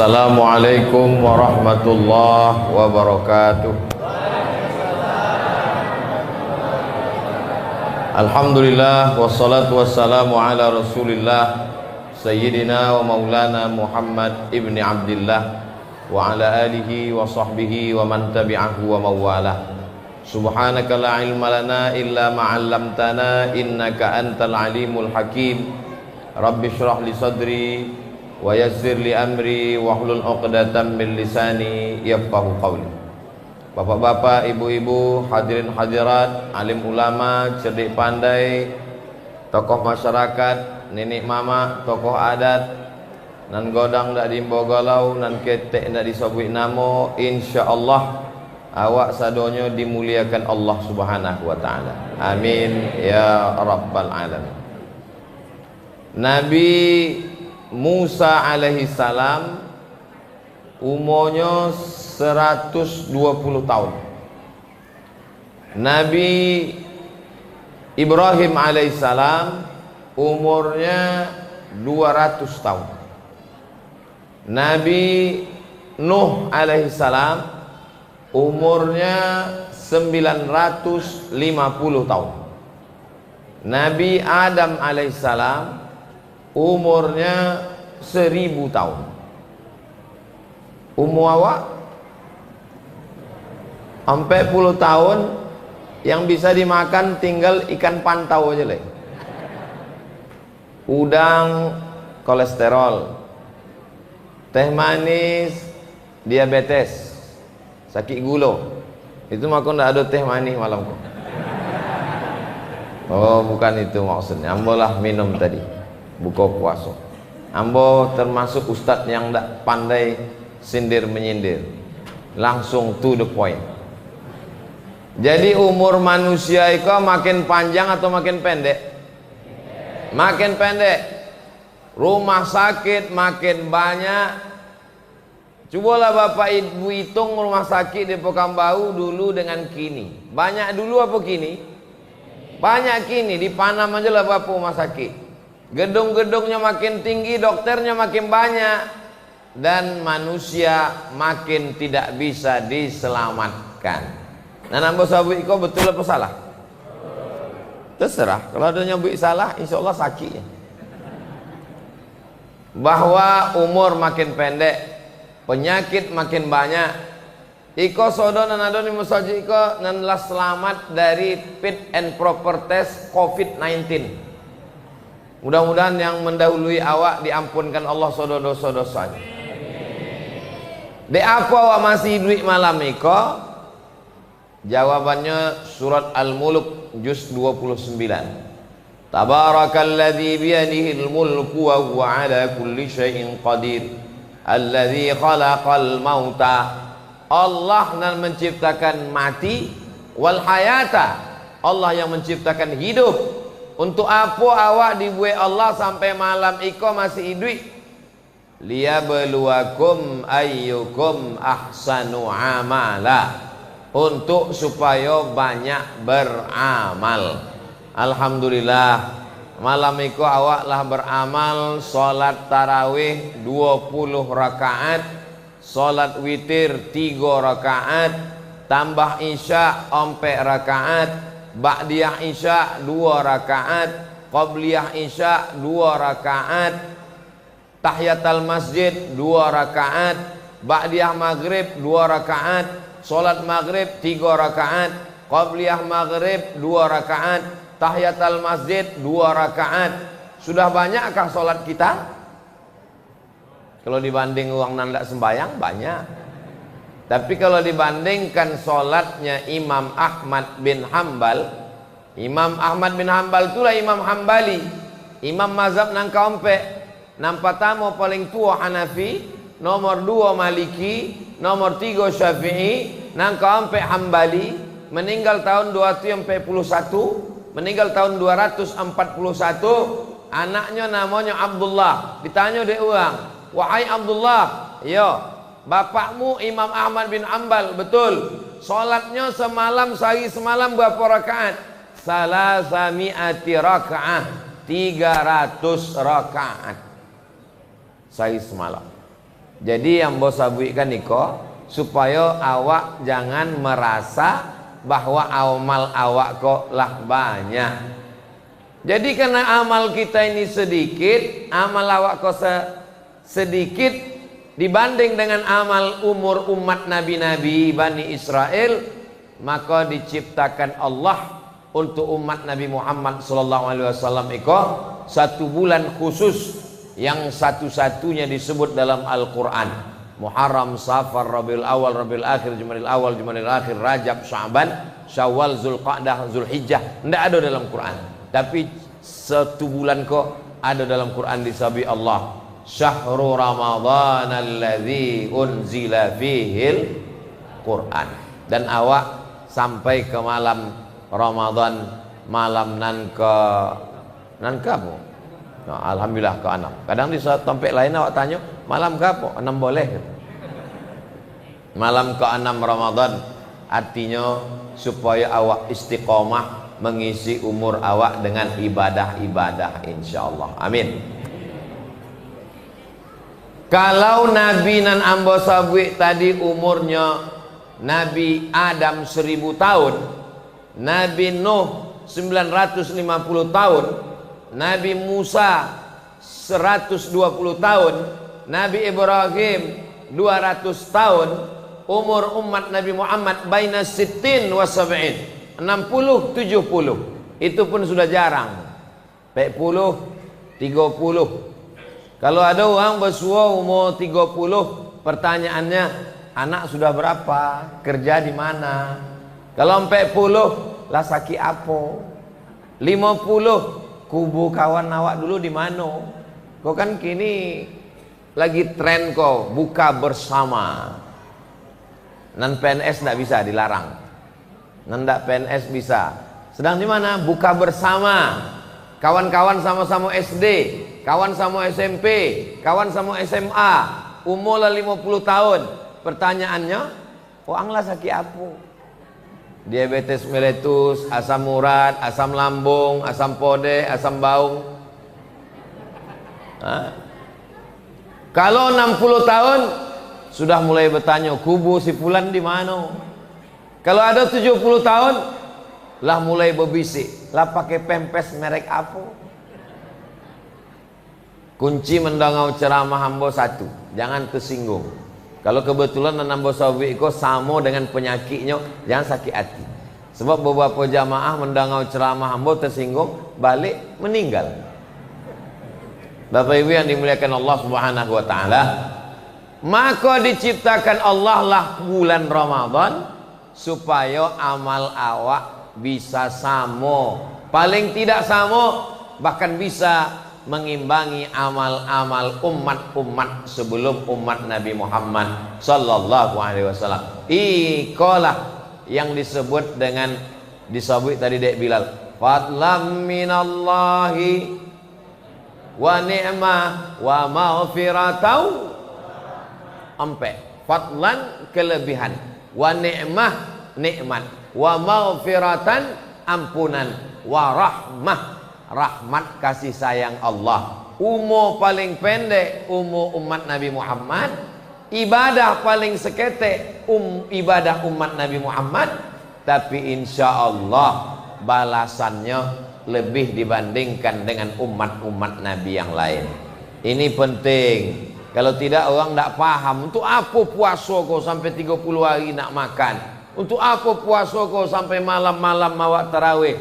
Assalamualaikum warahmatullahi wabarakatuh. Alhamdulillah wassalatu wassalamu ala Rasulillah Sayyidina wa maulana Muhammad ibni Abdillah wa ala alihi wa sahbihi wa man tabi'ahu wa mawalah. Subhanaka la ilma lana illa ma 'allamtana innaka antal alimul hakim. Rabbi shrah li sadri wa yassir li amri wahlul 'uqdatam min lisani yafqahu qawli. Bapak-bapak, ibu-ibu, hadirin hadirat, alim ulama, cerdik pandai, tokoh masyarakat, nenek mama, tokoh adat, nan godang dak dimbawa galau, nan ketek dak disobui namo, insyaallah awak sadonyo dimuliakan Allah Subhanahu wa taala. Amin ya rabbal alamin. Nabi Musa alaihi salam umurnya 120 tahun. Nabi Ibrahim alaihi salam umurnya 200 tahun. Nabi Nuh alaihi salam umurnya 950 tahun. Nabi Adam alaihi salam umurnya 1000 tahun. Umur awak 40 tahun, yang bisa dimakan tinggal ikan pantau aja leh. Udang kolesterol, teh manis diabetes, sakit gula. Itu mah kau ndak ada teh manis malam kau. Oh, bukan itu maksudnya. Ambo lah minum tadi buka puasa. Ambo termasuk ustadz yang ndak pandai sindir menyindir, langsung to the point. Jadi umur manusia itu makin panjang atau makin pendek? Makin pendek. Rumah sakit makin banyak. Cobalah bapak ibu hitung rumah sakit di Pekanbaru dulu dengan kini. Banyak dulu apa kini? Banyak kini. Di Panam aja lah bapak rumah sakit. Gedung-gedungnya makin tinggi, dokternya makin banyak, dan manusia makin tidak bisa diselamatkan. Nah, nambah sabu iko betul apa salah? Terserah. Kalau ada nyambut salah, insya Allah sakit. Bahwa umur makin pendek, penyakit makin banyak. Iko sodo nan ado ni musaji iko nan lah selamat dari fit and proper test COVID-19. Mudah-mudahan yang mendahului awak diampunkan Allah sodo dosa-dosanya. De apa awak masih duit malam iko? Jawabannya surat Al-Mulk juz 29. Tabarakalladzi biyadihil mulku wa huwa ala kulli syai'in qadir. Alladzi khalaqal mauta. Allah yang menciptakan mati wal hayata. Allah yang menciptakan hidup. Untuk apa awak dibuat Allah sampai malam iko masih hidup? Liyabluwakum ayyukum ahsanu amala, untuk supaya banyak beramal. Alhamdulillah malam itu awak lah beramal. Salat tarawih 20 rakaat, salat witir 3 rakaat, tambah isya 4 rakaat, ba'diyah isya 2 rakaat, qabliyah isya 2 rakaat, tahiyatul masjid 2 rakaat, ba'diyah maghrib 2 rakaat, salat maghrib 3 rakaat, qabliyah maghrib 2 rakaat, tahiyatul masjid 2 rakaat. Sudah banyakkah salat kita? Kalau dibanding uang nandak sembayang banyak. Tapi kalau dibandingkan salatnya Imam Ahmad bin Hambal, Imam Ahmad bin Hambal itulah Imam Hambali, imam mazhab nang kaompe. Nang pertama paling tua Hanafi, nomor 2 Maliki, nomor 3 Syafi'i, nang keempat Hambali, meninggal tahun 241, meninggal tahun 241. Anaknya namanya Abdullah. Ditanya dia orang, wahai Abdullah, yo, bapakmu Imam Ahmad bin Hambal, betul, salatnya semalam sehari semalam berapa rakaat? Salasami'ati rakaat, 300 rakaat sehari semalam. Jadi yang bos sabuikan niko supaya awak jangan merasa bahwa amal awak kok lah banyak. Jadi karena amal kita ini sedikit, amal awak kok sedikit dibanding dengan amal umur umat nabi-nabi Bani Israel, maka diciptakan Allah untuk umat Nabi Muhammad SAW iko satu bulan khusus yang satu-satunya disebut dalam Al-Quran. Muharram, Safar, Rabiul Awal, Rabiul Akhir, Jumadil Awal, Jumadil Akhir, Rajab, Sya'ban, Syawal, Zulqa'dah, Zulhijjah. Tidak ada dalam Quran. Tapi satu bulan kok ada dalam Quran disabi Allah. Syahrul Ramadhan alladzi unzila fihil Quran. Dan awak sampai ke malam Ramadan, malam nan kamu. Nah, alhamdulillah ke 6. Kadang di tempat lain awak tanya, malam ke apa? 6 boleh. Malam ke-6 Ramadan, artinya supaya awak istiqomah mengisi umur awak dengan ibadah-ibadah, insyaallah. Amin. Kalau Nabi nan ambo sabwi tadi umurnya Nabi Adam 1000 tahun, Nabi Nuh 950 tahun, Nabi Musa 120 tahun, Nabi Ibrahim 200 tahun, umur umat Nabi Muhammad baina sittin wa sab'in, 60 70. Itu pun sudah jarang. 40 30. Kalau ada orang bersua umur 30, pertanyaannya, anak sudah berapa? Kerja di mana? Kalau 40, lah sakit apa? 50, kubu kawan awak dulu di mana? Kau kan kini lagi tren kau buka bersama. Non PNS tidak bisa dilarang. Ndak PNS bisa. Sedang di mana? Buka bersama. Kawan-kawan sama-sama SD, kawan sama SMP, kawan sama SMA, umur 50 tahun. Pertanyaannya, anglah sakit apa? Diabetes mellitus, asam urat, asam lambung, asam pode, asam baung. Kalau 60 tahun sudah mulai bertanya, kubu si fulan di mana? Kalau ada 70 tahun lah mulai berbisik, lah pakai pempes merek apa? Kunci mendangau ceramah hamba satu, jangan tersinggung. Kalau kebetulan nambah sawi iko sama dengan penyakitnya, jangan sakit hati. Sebab beberapa jamaah mendangau ceramah hamba tersinggung, balik meninggal. Bapak Ibu yang dimuliakan Allah Subhanahu wa taala, maka diciptakan Allah lah bulan Ramadan supaya amal awak bisa sama, paling tidak sama, bahkan bisa mengimbangi amal-amal umat-umat sebelum umat Nabi Muhammad sallallahu alaihi wasallam. Ikolah yang disebut dengan disebut tadi Dek Bilal, fadlam minallahi wa ni'mah wa maghfiratau. Ampe fadlan kelebihan, wa ni'mah nikmat, wa maghfiratan ampunan, wa rahmah rahmat kasih sayang Allah. Umur paling pendek umur umat Nabi Muhammad, ibadah paling seketek ibadah umat Nabi Muhammad, tapi insya Allah balasannya lebih dibandingkan dengan umat-umat Nabi yang lain. Ini penting. Kalau tidak orang tidak paham, untuk apa puasa kau sampai 30 hari nak makan? Untuk apa puasa kau sampai malam-malam awak tarawih?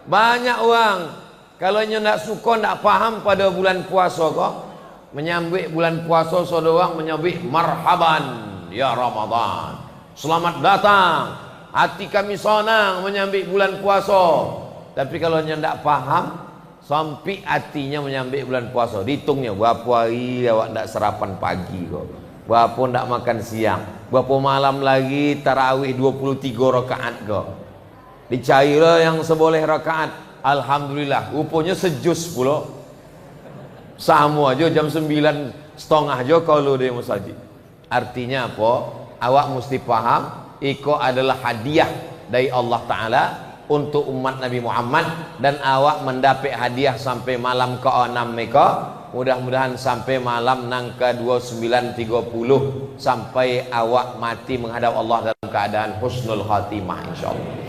Banyak orang kalau tidak suka, tidak paham pada bulan puasa kau, menyambut bulan puasa saudara orang menyambut marhaban ya Ramadan, selamat datang, hati kami senang menyambut bulan puasa. Tapi kalau tidak paham, sampai hatinya menyambut bulan puasa, dihitungnya berapa hari awak tidak sarapan pagi kok, berapa tidak makan siang, berapa malam lagi tarawih 23 rakaat kok, dicarilah yang seboleh rakaat. Alhamdulillah, rupanya sejus pula. Sama aja jam 9:30 aja kalau dia masjid. Artinya apa? Awak mesti paham, iko adalah hadiah dari Allah Ta'ala untuk umat Nabi Muhammad, dan awak mendapat hadiah sampai malam ke-6 mereka mudah-mudahan sampai malam nang ke 29.30 sampai awak mati menghadap Allah dalam keadaan husnul khatimah insyaallah.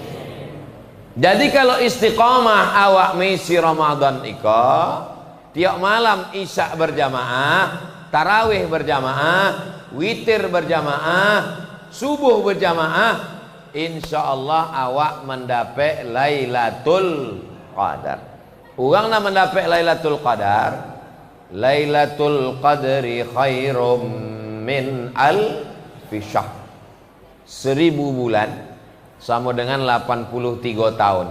Jadi kalau istiqamah awak misi Ramadan iko tiap malam isya berjamaah, tarawih berjamaah, witir berjamaah, subuh berjamaah, insyaallah awak mendapat Lailatul Qadar. Orang nak mendapat Lailatul Qadar, Lailatul Qadri khairum min alfi syahr. 1000 bulan sama dengan 83 tahun.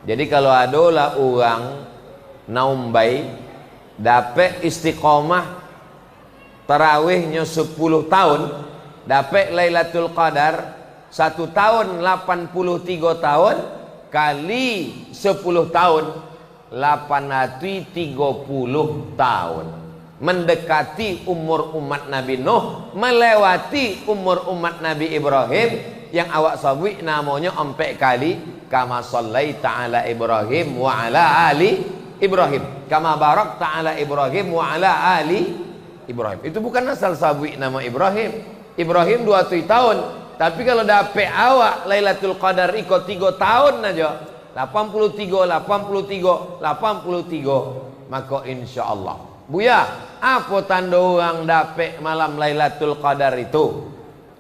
Jadi kalau adalah orang naumbai dapat istiqomah tarawihnya 10 tahun, dapat Lailatul Qadar 1 tahun 83 tahun kali 10 tahun 830 tahun, mendekati umur umat Nabi Nuh, melewati umur umat Nabi Ibrahim yang awak sabui namanya 4 kali, kama sallaita ala Ibrahim wa ala ali Ibrahim, kama barakta ala Ibrahim wa ala ali Ibrahim. Itu bukan asal sabui nama Ibrahim. Ibrahim 20 tahun, tapi kalau dapat awak Lailatul Qadar ikut 3 tahun aja, 83, maka insya Allah. Buya, apa tanda orang dapat malam Lailatul Qadar itu?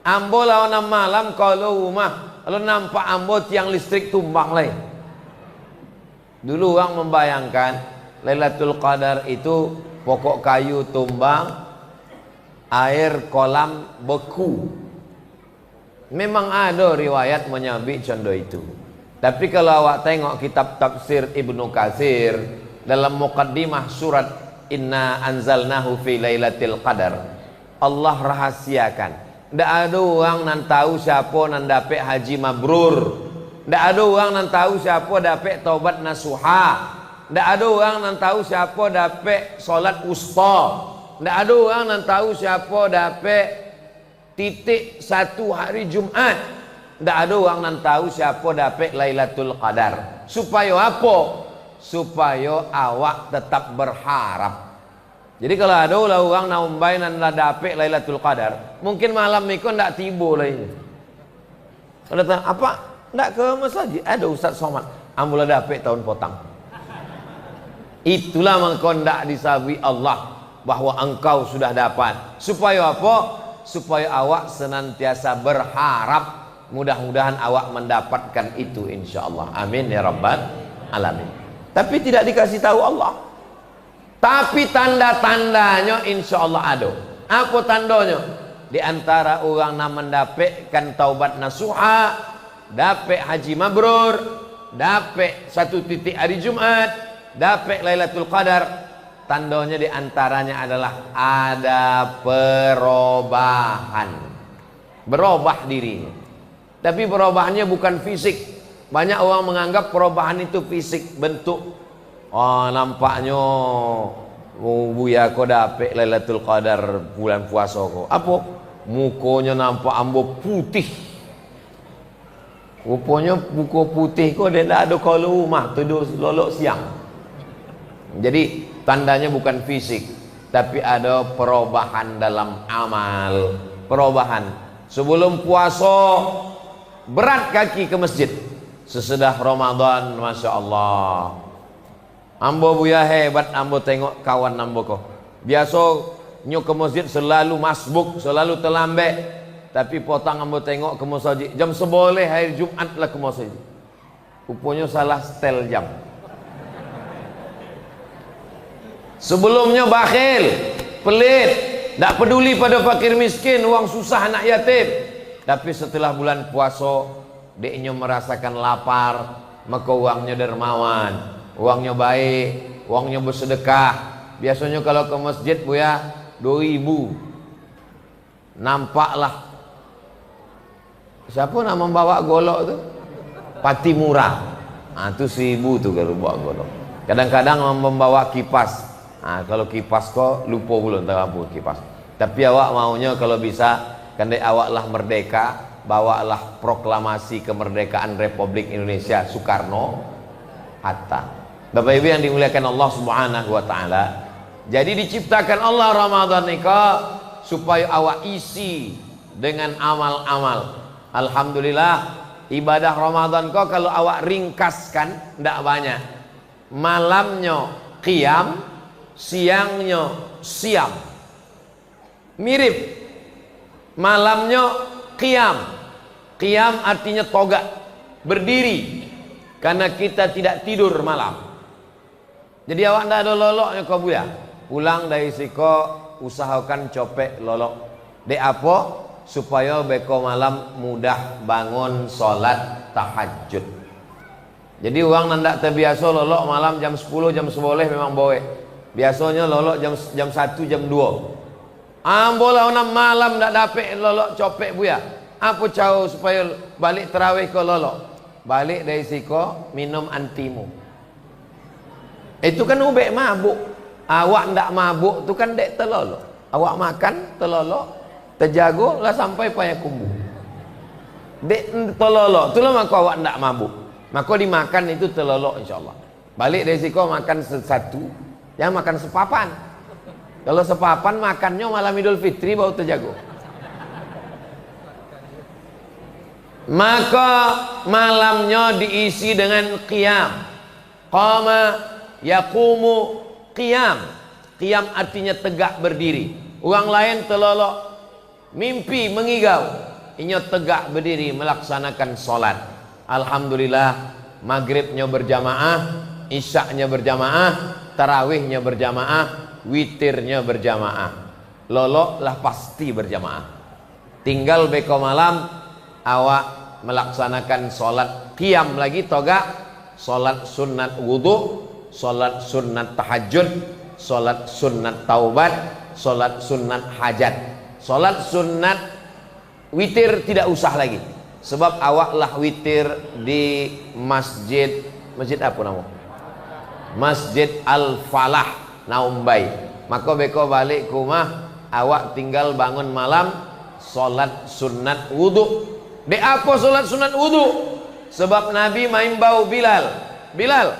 Ambo lawan malam kalau rumah, kalau nampak ambo tiang listrik tumbang lain. Dulu orang membayangkan Lailatul Qadar itu pokok kayu tumbang, air kolam beku. Memang ada riwayat menyabit contoh itu. Tapi kalau awak tengok kitab tafsir Ibnu Katsir dalam muqaddimah surat Inna anzalnahu fi lailatul qadar, Allah rahasiakan. Tidak ada orang nan tahu siapa nan dapat haji mabrur. Tidak ada orang nan tahu siapa dapat taubat nasuha. Tidak ada orang nan tahu siapa dapat solat wusta. Tidak ada orang nan tahu siapa dapat titik 1 hari Jumat. Tidak ada orang nan tahu siapa dapat Lailatul Qadar. Supaya apa? Supaya awak tetap berharap. Jadi kalau ada orang naumbai nan dapat Lailatul Qadar, mungkin malam itu tidak tiba lagi. Kalau datang apa? Tidak ke masjid. Ada Ustaz Somad, ambil dapat tahun potang. Itulah mengkau tidak disabui Allah bahwa engkau sudah dapat. Supaya apa? Supaya awak senantiasa berharap. Mudah-mudahan awak mendapatkan itu insyaallah. Amin ya rabbal alamin. Tapi tidak dikasih tahu Allah. Tapi tanda-tandanya insyaallah ada. Apa tandanya? Di antara orang yang mendapatkan taubat nasuha, dapat haji mabrur, dapat 1 titik hari Jumat, dapat Lailatul Qadar, tandanya di antaranya adalah ada perubahan. Berubah dirinya. Tapi perubahannya bukan fisik. Banyak orang menganggap perubahan itu fisik, bentuk. Oh, nampaknya buya kau dapat Lailatul Qadar bulan puasa kau. Apa? Mukanya nampak ambo putih. Rupanya muka putih kau dia tak ada kalau rumah tidur lolok siang. Jadi tandanya bukan fisik, tapi ada perubahan dalam amal. Perubahan. Sebelum puasa berat kaki ke masjid, sesudah Ramadan Masya Allah ambo buya hebat. Ambo tengok kawan ambo kok biasa nyu ke masjid selalu masbuk, selalu terlambat. Tapi potang ambo tengok ke masjid jam 11 hari Jumat lah ke masjid. Rupanya salah setel jam. Sebelumnya bakhil, pelit, tak peduli pada fakir miskin, uang susah, anak yatim. Tapi setelah bulan puasa dia merasakan lapar, maka uangnya dermawan, uangnya baik, uangnya bersedekah. Biasanya kalau ke masjid buya 2000, nampaklah siapa nak membawa golok tu? Pati murah. Itu 1000 tu kalau bawa golok. Kadang-kadang membawa kipas. Kalau kipas kok lupa belum tahu apa kipas. Tapi awak maunya kalau bisa kandai awaklah merdeka, bawalah proklamasi kemerdekaan Republik Indonesia Soekarno Hatta. Bapak Ibu yang dimuliakan Allah Subhanahu wa taala, Jadi diciptakan Allah Ramadan nika supaya awak isi dengan amal-amal. Alhamdulillah ibadah Ramadan kok kalau awak ringkaskan ndak banyak. Malamnya qiyam, siangnya siam. Mirip. Malamnya qiyam. Qiyam artinya togak, berdiri. Karena kita tidak tidur malam. Jadi awak ndak ada loloknya kau buya. Pulang dari siko usahakan copek lolok. Dek apa? Supaya beko malam mudah bangun sholat tahajud. Jadi orang nandak terbiasa lolok malam jam 10 jam 11 memang boleh. Biasanya lolok jam 1 jam 2. Ambolah orang malam ndak dapat lolok copek buya. Apa cara supaya balik terawih ke lolok? Balik dari siko minum antimu. Itu kan ubek mabuk. Awak ndak mabuk tu kan dek telolok. Awak makan telolok, terjago lah sampai payah kumbu. Dek telolok tu lah maka awak ndak mabuk. Maka dimakan itu telolok insyaallah. Balik dari siko makan satu, jangan makan sepapan. Kalau sepapan makannya malam Idul Fitri baru terjago. Maka malamnya diisi dengan qiyam. Qama yaqumu qiyam. Qiyam artinya tegak berdiri. Orang lain telolok mimpi mengigau, inya tegak berdiri melaksanakan solat. Alhamdulillah maghribnya berjamaah, isyaknya berjamaah, tarawihnya berjamaah, witirnya berjamaah. Lolok lah pasti berjamaah. Tinggal beko malam awak melaksanakan solat qiyam lagi togak, solat sunat wudu, solat sunat tahajud, solat sunat taubat, solat sunat hajat. Solat sunat witir tidak usah lagi. Sebab awak lah witir di masjid apa nama? Masjid Al-Falah Naumbai. Maka beko balik ke rumah awak tinggal bangun malam solat sunat wudu. De apa solat sunat wudu? Sebab Nabi main bau Bilal. Bilal,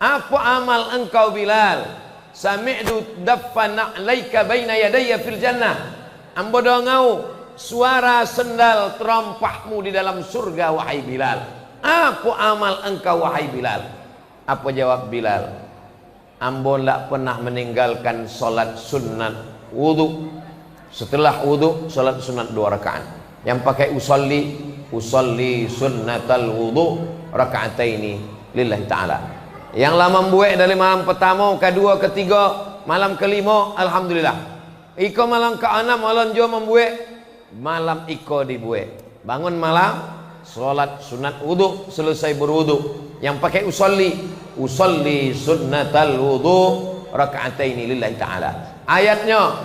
apa amal engkau Bilal? Sami'tu daffan alaika baina yadayya fil jannah. Ambo dongau suara sendal terompahmu di dalam surga wahai Bilal. Apa amal engkau wahai Bilal? Apa jawab Bilal? Ambo tidak pernah meninggalkan solat sunat wudu. Setelah wudu solat sunat 2 rakaat. Yang pakai usolli sunnatal wudu rakaataini lillahi ta'ala. Yang lama membuat dari malam pertama, kedua, ketiga, malam kelima, alhamdulillah. Iko malam ke-6 malam jo membuat, malam iko dibuat. Bangun malam, solat sunat wudu, selesai berwudu. Yang pakai usolli sunnatal wudu rakaataini lillahi ta'ala. Ayatnya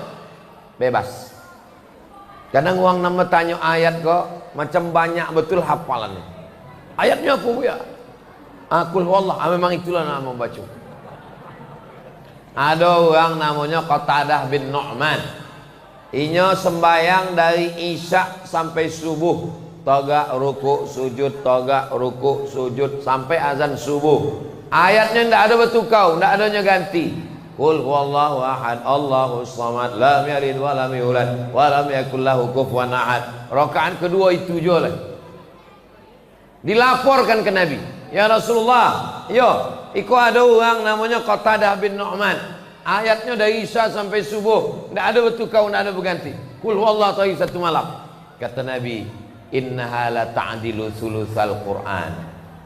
bebas. Kadang orang nama tanya ayat kok macam banyak betul hafalannya. Ayatnya apa ya? Qul huwallah, memang itulah nama membaca. Ada orang namanya Qatadah bin Nu'man. Inya sembayang dari isya sampai subuh, togak ruku sujud, togak ruku sujud sampai azan subuh. Ayatnya ndak ada bertukar, ndak adanya ganti. Qul huwallahu ahad, Allahus samad, lam yalid wa lam yulad wa lam yakul lahu kufuwan ahad. Rakaat kedua itu je lah. Dilaporkan ke Nabi, ya Rasulullah, yo, iko ada orang namanya Qatadah bin Nu'man. Ayatnya dari isya sampai subuh, ndak ada bertukar, ndak ada berganti. Qul huwallahu ta'i satu malam. Kata Nabi, innaha la ta'dilu thulutsal Qur'an.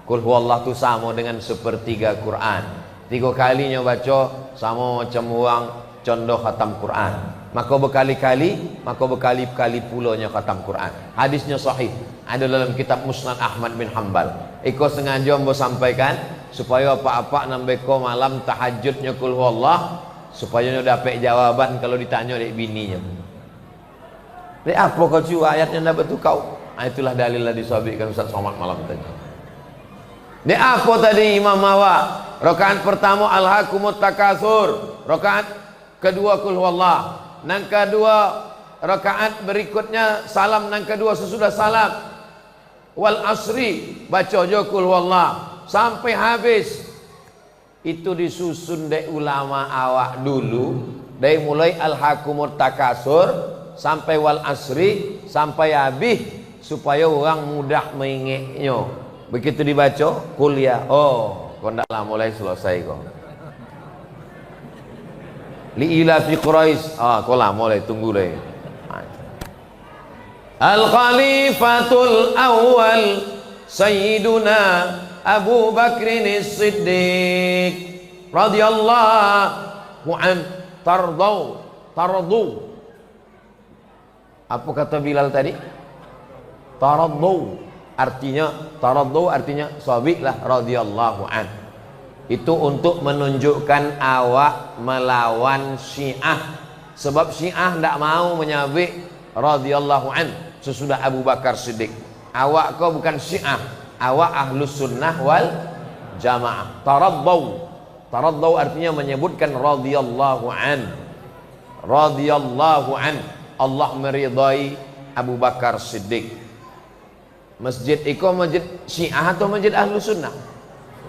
Qul huwallahu tu sama dengan sepertiga Quran. 3 kalinya baca sama macam orang contoh khatam Quran. Maka berkali-kali pulanya khatam Quran. Hadisnya sahih, ada dalam kitab Musnad Ahmad bin Hanbal. Iko sengaja mau sampaikan supaya apa-apa nambeko malam tahajudnya qul huwallah, supaya dia dapat jawaban kalau ditanya oleh bininya. Dek apa kau cuba ayatnya dapat tu kau? Itulah dalil lah disabikan Ustaz Somad malam tadi. Dek apa tadi Imam Mawa? Rakaat pertama alhaqumut takatsur, rakaat kedua qul huwallah. Nang kedua rakaat berikutnya salam, nang kedua sesudah salam wal asri baca jo qul huwallah sampai habis. itu disusun dari ulama awak dulu, dari mulai al-hakumut takasur sampai wal asri sampai habis, supaya orang mudah mengingatnya. Begitu dibaca kuliah, oh kau ndaklah mulai selesai kau. Li ila fi Quraisy, kau lah mulai tunggu deh. Al Khalifatul Awwal Sayyiduna Abu Bakrin As-Siddiq radhiyallahu an tardu. Apa kata Bilal tadi? Tardu artinya sahabilah radhiyallahu an. Itu untuk menunjukkan awak melawan Syiah, sebab Syiah tidak mau menyabik radhiyallahu an sesudah Abu Bakar Siddiq. Awak kau bukan Syiah, awak ahlus sunnah wal jamaah. Taraddu artinya menyebutkan radhiyallahu an. Allah meridai Abu Bakar Siddiq. Masjid iko masjid Syiah atau masjid ahlus sunnah?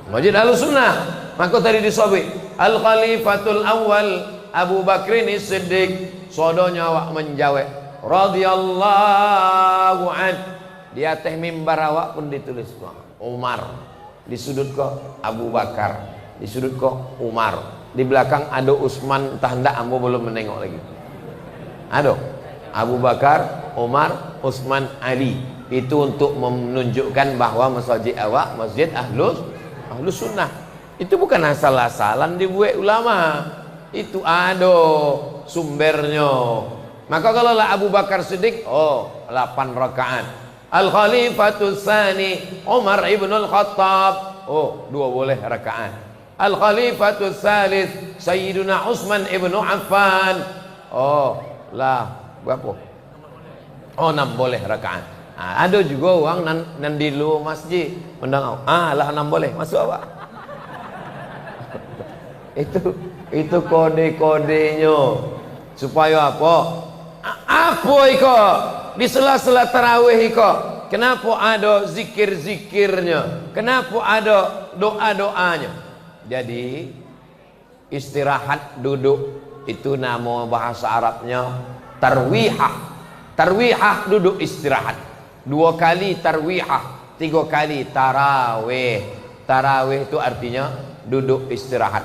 Masjid ahlus sunnah. Maka tadi disebut al khalifatul awal Abu Bakrin Siddiq. Sodonya awak menjawab radhiyallahu an. Di atas mimbar awak pun ditulis Umar, di sudut kok Abu Bakar, di sudut kok Umar, di belakang ada Utsman, entah hendak ambo belum menengok lagi. Ada Abu Bakar, Umar, Utsman, Ali. Itu untuk menunjukkan bahwa masjid awak masjid ahlus sunnah. Itu bukan asal-asalan dibuat ulama, itu ada sumbernya. Maka kalau lah Abu Bakar Siddiq, 8 rakaat. Al-Khalifatul Tsani Umar ibn al-Khattab, 2 boleh rakaat. Al-Khalifatul Tsalits Sayyiduna Utsman ibn Affan, berapa? 6 boleh rakaat. Ada juga orang nan di luar masjid mendang, lah 6 boleh masuk awak. itu kode-kodenya supaya apa? Apa iko di sela-sela tarawih iko? Kenapa ada zikir-zikirnya? Kenapa ada doa-doanya? Jadi istirahat duduk itu nama bahasa Arabnya tarwihah. Tarwihah duduk istirahat. 2 kali tarwihah, 3 kali tarawih. Tarawih itu artinya duduk istirahat.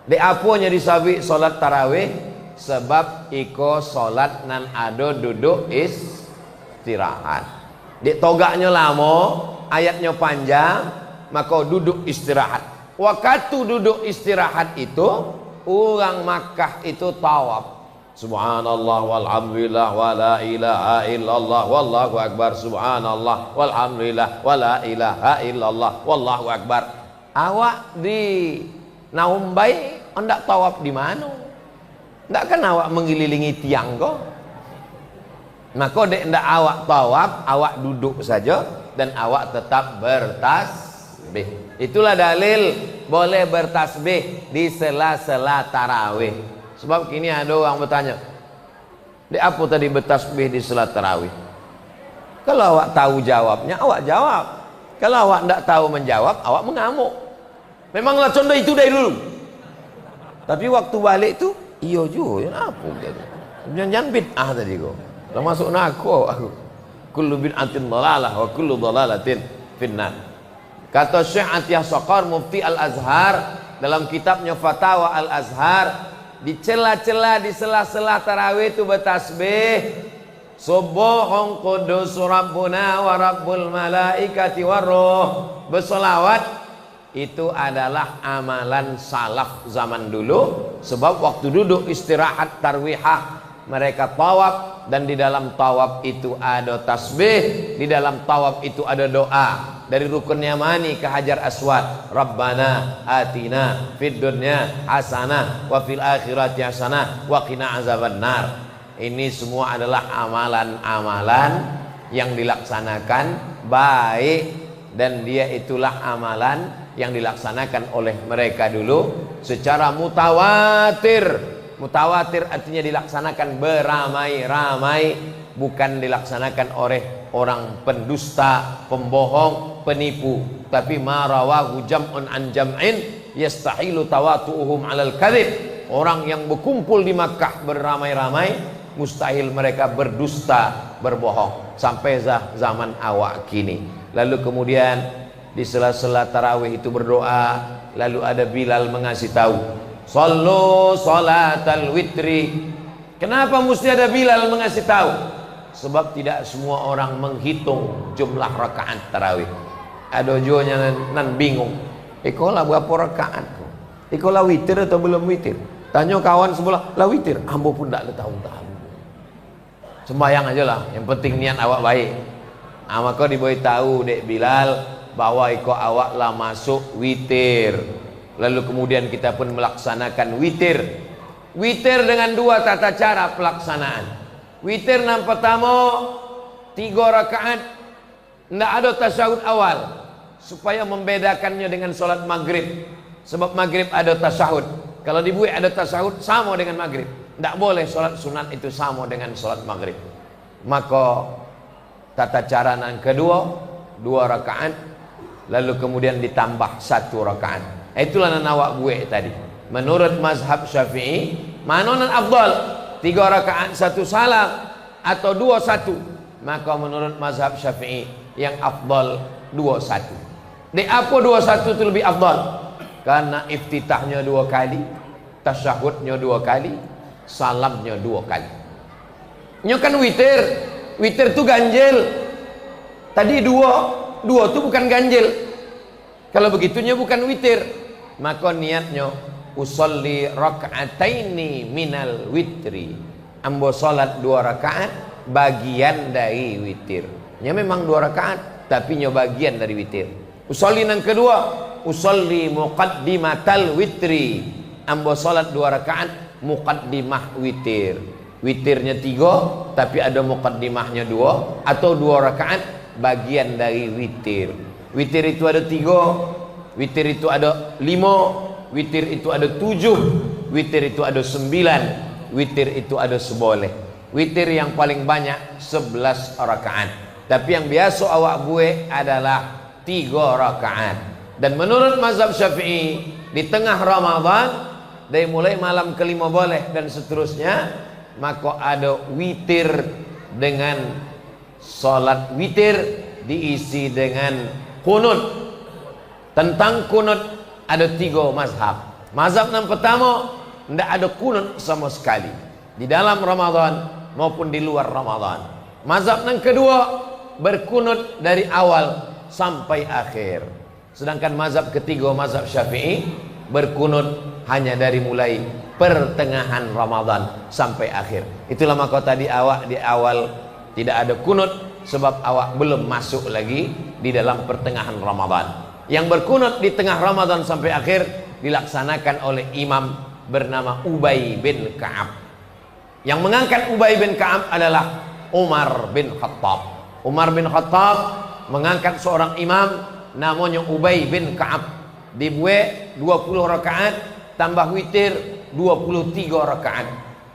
Di apanya disabik solat tarawih? Sebab iko solat nan ada duduk istirahat. Di togaknya lama, ayatnya panjang, maka duduk istirahat. Waktu duduk istirahat itu orang Makkah itu tawaf. Subhanallah walhamdulillah wa la ilaha illallah wallahu akbar. Subhanallah walhamdulillah wa la ilaha illallah wallahu akbar. Awak di Naumbai hendak tawaf di mana? Ndak kan awak mengelilingi tiang kok. Maka dek ndak awak tawaf, awak duduk saja dan awak tetap bertasbih. Itulah dalil boleh bertasbih di sela-sela tarawih. Sebab kini ada orang bertanya, dek apa tadi bertasbih di sela tarawih? Kalau awak tahu jawabnya, awak jawab. Kalau awak ndak tahu menjawab, awak mengamuk. Memanglah contoh itu dari dulu. Tapi waktu balik itu iyo juga, apa gitu? Jangan bid'ah tadi kok. Termasuk aku. Kullu bid'atin dhalalah wa kullu dhalalatin finnar. Kata Syekh Atiyah Saqar Mufti Al-Azhar dalam kitabnya Fatawa Al-Azhar, di cela-cela di sela-sela tarawih itu bertasbih. Subuhun qudus rabbuna wa rabbul malaikati warruh. Bersolawat itu adalah amalan salaf zaman dulu. Sebab waktu duduk istirahat tarwihah mereka tawaf, dan di dalam tawaf itu ada tasbih, di dalam tawaf itu ada doa. Dari rukun yamani ke hajar aswad, Rabbana atina fid dunya hasanah wa fil akhirati hasanah wa qina azabannar. Ini semua adalah amalan-amalan yang dilaksanakan baik, dan dia itulah amalan yang dilaksanakan oleh mereka dulu secara mutawatir. Mutawatir artinya dilaksanakan beramai-ramai, bukan dilaksanakan oleh orang pendusta, pembohong, penipu. Tapi ma rawahu jam'un an jam'in yastahilu tawatu'uhum 'alal kadhib. Orang yang berkumpul di Makkah beramai-ramai mustahil mereka berdusta, berbohong sampai zaman awak kini. Lalu kemudian di sela-sela tarawih itu berdoa, lalu ada Bilal mengasih tahu, "Shallu salatal witri." Kenapa mesti ada Bilal mengasih tahu? Sebab tidak semua orang menghitung jumlah rakaat tarawih. Ada jonya nan bingung. Ikolah berapa rakaat? Ikolah witir atau belum witir? Tanya kawan sebelah, lah witir. Ambo pun tak tahu. Sembayang aja lah, yang penting niat awak baik. Maka diboy tahu dek Bilal bahwa iko awak lah masuk witir. Lalu kemudian kita pun melaksanakan witir. Witir dengan dua tata cara pelaksanaan. Witir yang pertama 3 rakaat, tidak ada tasyahud awal supaya membedakannya dengan sholat maghrib. Sebab maghrib ada tasyahud. Kalau dibuat ada tasyahud sama dengan maghrib. Tidak boleh sholat sunat itu sama dengan sholat maghrib. Maka tata cara yang kedua 2 rakaat, lalu kemudian ditambah 1 rakaat. Itulah yang awak buat tadi. Menurut mazhab Syafi'i, mana yang afdal? 3 rakaat 1 salam atau 2-1? Maka menurut mazhab Syafi'i yang afdal 2-1. Di apa 2-1 itu lebih afdal? Karena iftitahnya 2 kali, tasyahudnya 2 kali, salamnya 2 kali. Ini kan witir. Witir itu ganjil. Tadi 2 itu bukan ganjil. Kalau begitunya bukan witir. Maka niatnya usolli raka'ataini minal witri. Ambo salat 2 rakaat bagian dari witir. Nya memang 2 rakaat tapi nya bagian dari witir. Usolli yang kedua, usolli muqaddimatal witri. Ambo salat 2 rakaat muqaddimah witir. Witirnya 3 tapi ada muqaddimahnya 2, atau 2 rakaat bagian dari witir. Witir itu ada 3, witir itu ada 5, witir itu ada 7, witir itu ada 9, witir itu ada 10. Witir yang paling banyak 11 rakaat. Tapi yang biasa awak buat adalah 3 rakaat. Dan menurut mazhab Syafi'i di tengah Ramadan, dari mulai malam kelima boleh dan seterusnya, maka ada witir dengan salat witir diisi dengan kunut. Tentang kunut ada 3 mazhab. Mazhab yang pertama, tidak ada kunut sama sekali di dalam Ramadan maupun di luar Ramadan. Mazhab yang kedua, berkunut dari awal sampai akhir. Sedangkan mazhab ketiga, mazhab Syafi'i, berkunut hanya dari mulai pertengahan Ramadan sampai akhir. Itulah maka tadi awak di awal tidak ada kunut, sebab awak belum masuk lagi di dalam pertengahan Ramadan. Yang berkunut di tengah Ramadan sampai akhir dilaksanakan oleh imam bernama Ubay bin Ka'ab. Yang mengangkat Ubay bin Ka'ab adalah Umar bin Khattab. Umar bin Khattab mengangkat seorang imam namanya Ubay bin Ka'ab. Dibuat 20 rakaat tambah witir 23 rakaat.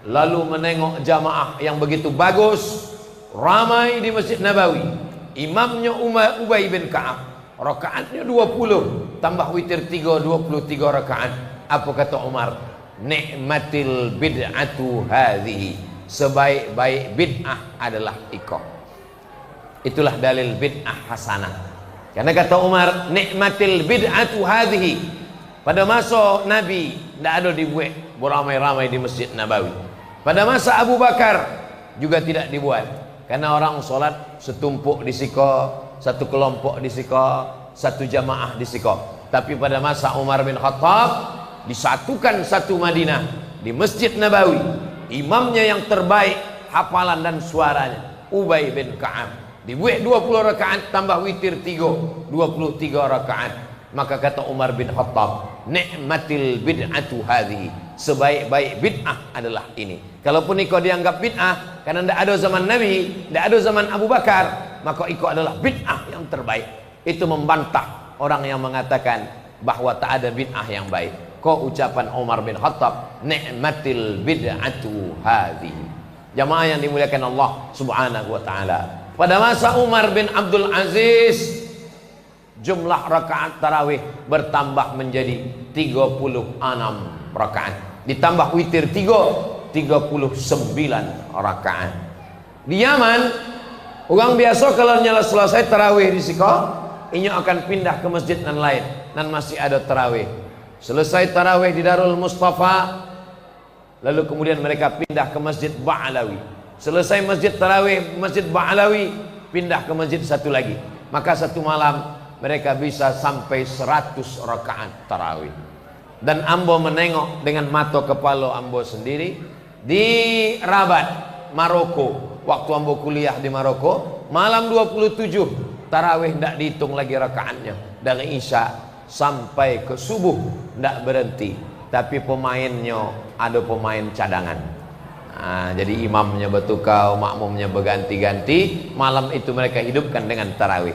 Lalu menengok jamaah yang begitu bagus, ramai di Masjid Nabawi. Imamnya Ubay bin Ka'ab, rakaatnya 20 tambah witir 23 rakaat. Apa kata Umar? Ni'matil bid'atu hadhihi. Sebaik-baik bid'ah adalah iko. Itulah dalil bid'ah hasanah. Karena kata Umar, nikmatil bid'atu hadhihi. Pada masa Nabi tidak ada dibuat beramai-ramai di Masjid Nabawi. Pada masa Abu Bakar juga tidak dibuat. Karena orang solat setumpuk di siko, satu kelompok di siko, satu jamaah di siko. Tapi pada masa Umar bin Khattab disatukan satu Madinah di Masjid Nabawi. Imamnya yang terbaik hafalan dan suaranya, Ubay bin Ka'ab. Dibuat 20 rakaat tambah witir 23 rakaat. Maka kata Umar bin Khattab, ni'matil bid'atu hadhihi. Sebaik-baik bid'ah adalah ini. Kalaupun iko dianggap bid'ah karena tidak ada zaman Nabi, tidak ada zaman Abu Bakar, maka iko adalah bid'ah yang terbaik. Itu membantah orang yang mengatakan bahwa tak ada bid'ah yang baik. Kau ucapan Umar bin Khattab, ni'matil bid'atu hadhihi. Jamaah yang dimuliakan Allah Subhanahu wa taala. Pada masa Umar bin Abdul Aziz jumlah rakaat tarawih bertambah menjadi 36 rakaat. Ditambah witir 39 rakaat. Di Yaman, orang biasa kalau nyala selesai tarawih di siko, inyo akan pindah ke masjid yang lain, dan masih ada tarawih. Selesai tarawih di Darul Mustafa, lalu kemudian mereka pindah ke Masjid Ba'alawi. Selesai masjid tarawih, Masjid Ba'alawi, pindah ke masjid satu lagi. Maka satu malam mereka bisa sampai 100 rakaat tarawih. Dan ambo menengok dengan mata kepala ambo sendiri di Rabat, Maroko. Waktu ambo kuliah di Maroko, malam 27 tarawih tidak dihitung lagi rakaatnya. Dari Isya sampai ke subuh tidak berhenti. Tapi pemainnya ada pemain cadangan. Jadi imamnya bertukar, makmumnya berganti-ganti. Malam itu mereka hidupkan dengan tarawih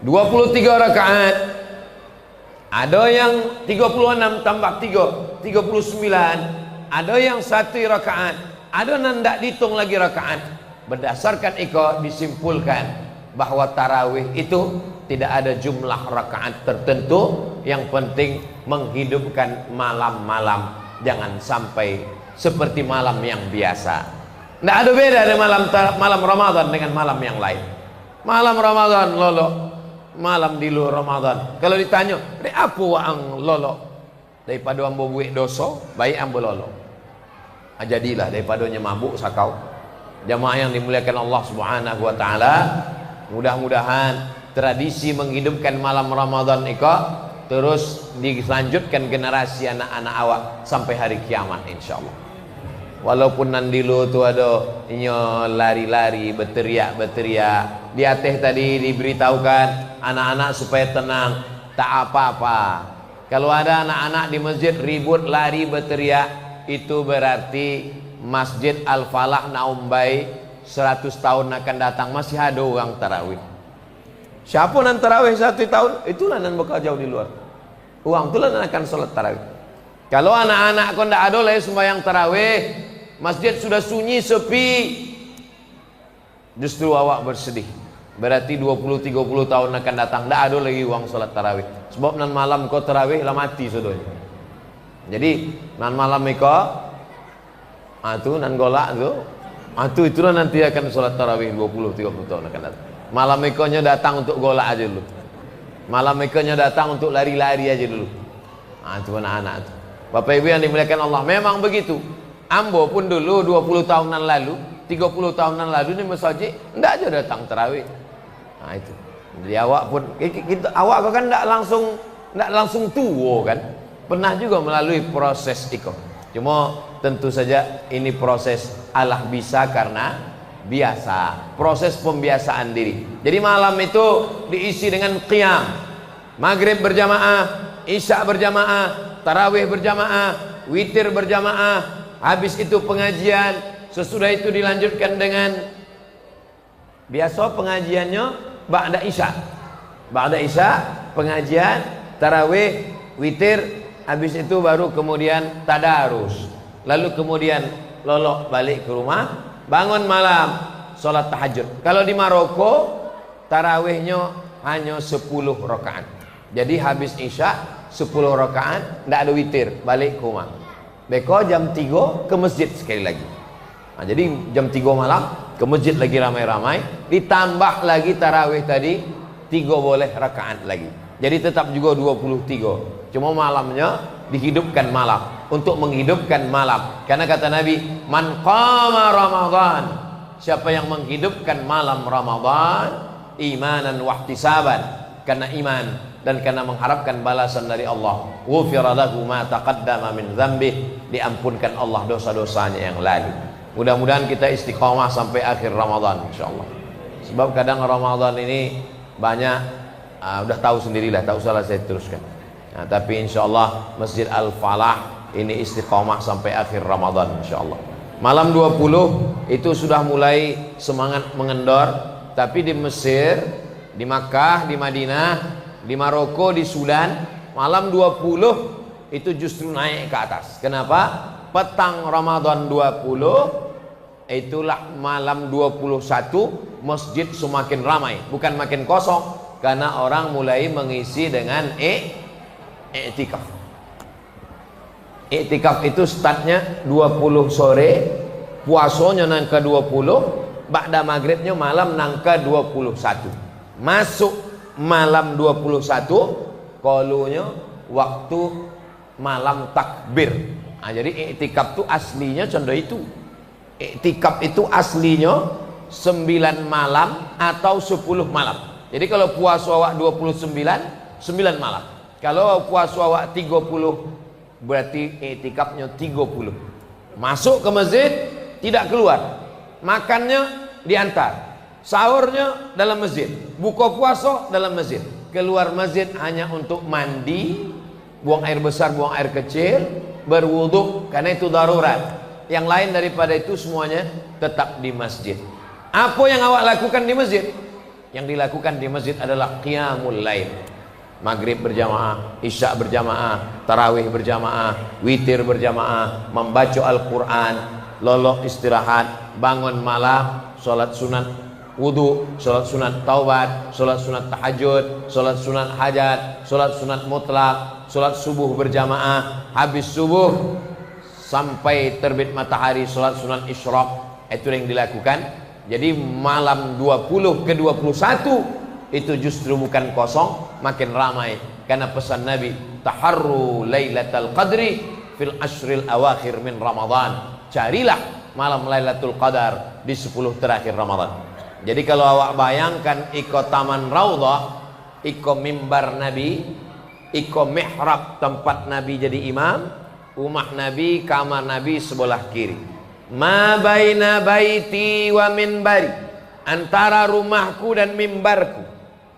23 rakaat. Ada yang 36 tambah 3 39. Ada yang 1 rakaat. Ada yang tidak dihitung lagi rakaat. Berdasarkan itu disimpulkan bahwa tarawih itu tidak ada jumlah rakaat tertentu. Yang penting menghidupkan malam-malam, jangan sampai seperti malam yang biasa. Tidak ada beda dengan malam Ramadan dengan malam yang lain. Malam Ramadan lolo, malam di luar Ramadan. Kalau ditanya, apa ang lolo? Daripada ambo buik dosa, baik ambo lolo. Jadilah daripadanya mabuk sakau. Jamaah yang dimuliakan Allah Subhanahu wa taala, mudah-mudahan tradisi menghidupkan malam Ramadan itu terus dilanjutkan generasi anak-anak awak sampai hari kiamat insyaallah. Walaupun nandilu tu ada inyo lari-lari, berteriak-berteriak. Di atas tadi diberitahukan anak-anak supaya tenang, tak apa-apa. Kalau ada anak-anak di masjid ribut, lari, berteriak, itu berarti Masjid Al-Falah Naumbai 100 tahun akan datang masih ada orang tarawih. Siapa nan tarawih 1 tahun, itulah nan bakal jauh di luar. Orang itulah nan akan sholat tarawih. Kalau anak-anak kau tidak ada lagi sembahyang tarawih, masjid sudah sunyi sepi, justru awak bersedih. Berarti 20-30 tahun akan datang tidak ada lagi uang sholat tarawih. Sebab nan malam kau tarawih lah mati saudara. Jadi nan malam kau itu nan golak tu, itulah nanti akan sholat tarawih 20-30 tahun akan datang. Malam ikonnya datang untuk golak aja dulu. Malam ikonnya datang untuk lari-lari aja dulu. Itu anak-anak itu. Bapak Ibu yang dimuliakan Allah, memang begitu. Ambo pun dulu 20 tahunan lalu, 30 tahunan lalu di masjid enggak aja datang tarawih. Itu. Jadi awak pun awak kan enggak langsung tua kan. Pernah juga melalui proses itu. Cuma tentu saja ini proses Allah bisa karena biasa, proses pembiasaan diri. Jadi malam itu diisi dengan qiyam, maghrib berjamaah, isya berjamaah, tarawih berjamaah, witir berjamaah. Habis itu pengajian, sesudah itu dilanjutkan dengan biasa pengajiannya ba'da isya. Ba'da isya pengajian, tarawih, witir, habis itu baru kemudian tadarus. Lalu kemudian lolok balik ke rumah, bangun malam, sholat tahajud. Kalau di Maroko tarawihnya hanya 10 rakaat. Jadi habis isya 10 rakaat, tidak ada witir, balik ke rumah. Beko jam 3 ke masjid sekali lagi. Jadi jam 3 malam ke masjid lagi ramai-ramai, ditambah lagi tarawih tadi 3 boleh rakaat lagi. Jadi tetap juga 23. Cuma malamnya dihidupkan malam, untuk menghidupkan malam. Karena kata Nabi, man qama Ramadan, siapa yang menghidupkan malam Ramadan imanan wahtisaban, karena iman dan karena mengharapkan balasan dari Allah, ghufira lahu ma taqaddama min dzambih, diampunkan Allah dosa-dosanya yang lalu. Mudah-mudahan kita istiqamah sampai akhir Ramadan insyaallah. Sebab kadang Ramadan ini banyak udah tahu sendirilah, tak usahlah saya teruskan. Tapi insyaallah Masjid Al-Falah ini istiqamah sampai akhir Ramadan insyaallah. Malam 20 itu sudah mulai semangat mengendor, tapi di Mesir, di Makkah, di Madinah, di Maroko, di Sudan, malam 20 itu justru naik ke atas. Kenapa? Petang Ramadan 20, itulah malam 21 masjid semakin ramai, bukan makin kosong, Karena orang mulai mengisi dengan i'tikaf. I'tikaf itu startnya 20 sore, puasanya nang ke 20, ba'da maghribnya malam nang ke 21. Masuk malam 21, kolunya waktu malam takbir. Nah, jadi i'tikaf itu aslinya contoh itu. I'tikaf itu aslinya 9 malam atau 10 malam. Jadi kalau puasa awak 29, 9 malam. Kalau puasa awak 30, berarti i'tikafnya 30. Masuk ke masjid, tidak keluar. Makannya diantar. Sahurnya dalam masjid. Buka puasa dalam masjid. Keluar masjid hanya untuk mandi, buang air besar, buang air kecil, berwudu, karena itu darurat. Yang lain daripada itu semuanya tetap di masjid. Apa yang awak lakukan di masjid? Yang dilakukan di masjid adalah qiyamul lail. Maghrib berjamaah, isya berjamaah, tarawih berjamaah, witir berjamaah, membaca Al-Quran, lolok istirahat, bangun malam, sholat sunat wudu, sholat sunat taubat, sholat sunat tahajud, sholat sunat hajat, sholat sunat mutlak, sholat subuh berjamaah, habis subuh sampai terbit matahari sholat sunat isyraq. Itu yang dilakukan. Jadi malam 20 ke 21 itu justru bukan kosong, makin ramai, karena pesan Nabi, taharru lailatul qadri fil ashril awakhir min Ramadan. Carilah malam Lailatul Qadar di 10 terakhir Ramadan. Jadi kalau awak bayangkan iko taman Raudhah, iko mimbar Nabi, iko mihrab tempat Nabi jadi imam, rumah Nabi, kamar Nabi sebelah kiri. Ma baina baiti wa minbari, antara rumahku dan mimbarku,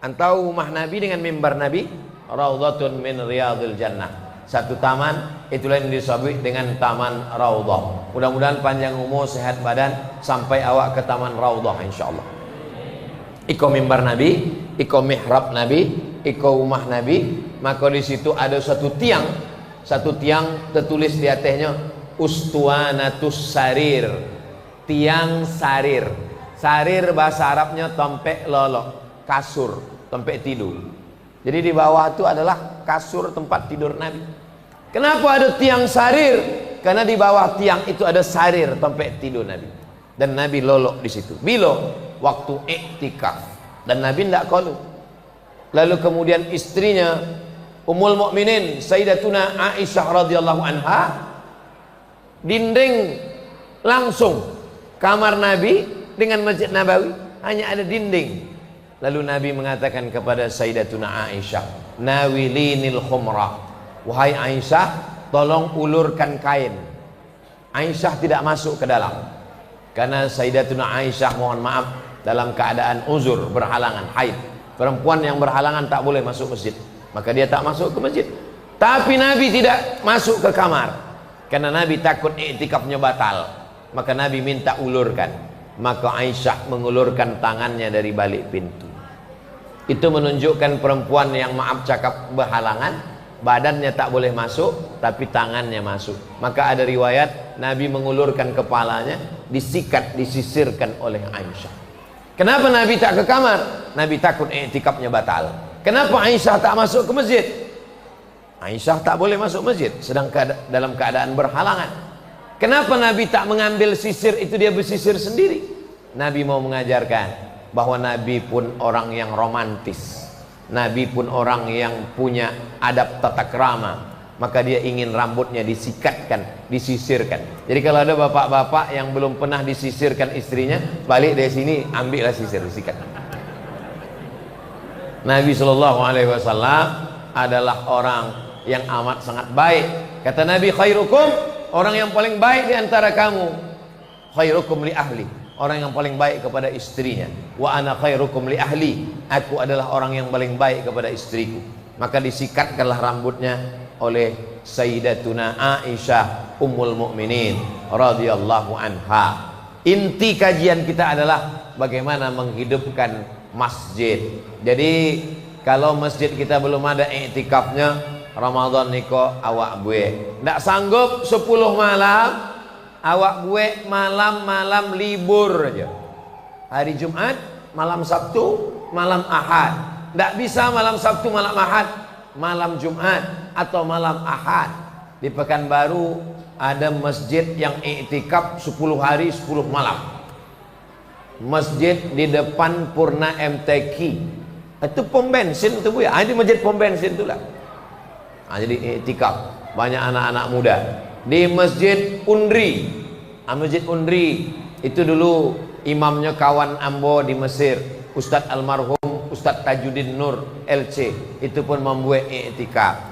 antara rumah Nabi dengan mimbar Nabi, raudhatun min riyadil jannah, satu taman. Itulah yang disebut dengan taman Raudhah. Mudah-mudahan panjang umur, sehat badan, sampai awak ke taman Raudhah insyaallah. Iko mimbar Nabi, iko mihrab Nabi, iko rumah Nabi. Maka di situ ada satu tiang tertulis di atasnya Ustuanatus sarir, tiang sarir. Sarir bahasa Arabnya tempat lolok, kasur, tempat tidur. Jadi di bawah itu adalah kasur tempat tidur Nabi. Kenapa ada tiang sarir? Karena di bawah tiang itu ada sarir tempat tidur Nabi. Dan Nabi lolok di situ. Bila waktu iktikaf, dan Nabi tidak qalu. Lalu kemudian istrinya Ummul Mukminin Sayyidatuna Aisyah radhiyallahu anha, dinding langsung kamar Nabi dengan Masjid Nabawi hanya ada dinding. Lalu Nabi mengatakan kepada Sayyidatuna Aisyah, nawilinil khumrah, wahai Aisyah, tolong ulurkan kain. Aisyah tidak masuk ke dalam karena Sayyidatuna Aisyah, mohon maaf, dalam keadaan uzur, berhalangan, haid. Perempuan yang berhalangan tak boleh masuk masjid, maka dia tak masuk ke masjid. Tapi Nabi tidak masuk ke kamar karena Nabi takut i'tikafnya batal. Maka Nabi minta ulurkan. Maka Aisyah mengulurkan tangannya dari balik pintu. Itu menunjukkan perempuan yang maaf cakap berhalangan, badannya tak boleh masuk tapi tangannya masuk. Maka ada riwayat Nabi mengulurkan kepalanya, disikat, disisirkan oleh Aisyah. Kenapa Nabi tak ke kamar? Nabi takut i'tikafnya batal. Kenapa Aisyah tak masuk ke masjid? Aisyah tak boleh masuk masjid sedang dalam keadaan berhalangan. Kenapa Nabi tak mengambil sisir itu, dia bersisir sendiri? Nabi mau mengajarkan bahwa Nabi pun orang yang romantis, Nabi pun orang yang punya adab tata krama. Maka dia ingin rambutnya disikatkan, disisirkan. Jadi kalau ada bapak-bapak yang belum pernah disisirkan istrinya, balik dari sini ambillah sisir, disikat. Nabi SAW adalah orang yang amat sangat baik. Kata Nabi, khairukum, orang yang paling baik di antara kamu, khairukum li ahli, orang yang paling baik kepada istrinya. Wa ana khairukum li ahli, aku adalah orang yang paling baik kepada istriku. Maka disikatkanlah rambutnya oleh Sayyidatuna Aisyah Ummul Mukminin radhiyallahu anha. Inti kajian kita adalah bagaimana menghidupkan masjid. Jadi kalau masjid kita belum ada i'tikafnya, Ramadan niko awak buat ndak sanggup 10 malam, awak buat malam-malam libur aja. Hari Jumat, malam Sabtu, malam Ahad, Tidak bisa malam Sabtu, malam Ahad, malam Jumat atau malam Ahad. Di Pekanbaru ada masjid yang iktikaf 10 hari 10 malam. Masjid di depan Purna MTQ. Itu pom bensin tu Bu ya. Ini masjid pom bensin tu lah. Jadi iktikaf banyak anak-anak muda. Di Masjid Undri. Masjid Undri itu dulu imamnya kawan ambo di Mesir, Ustadz almarhum Ustadz Tajuddin Nur LC, itu pun membuat iktikaf.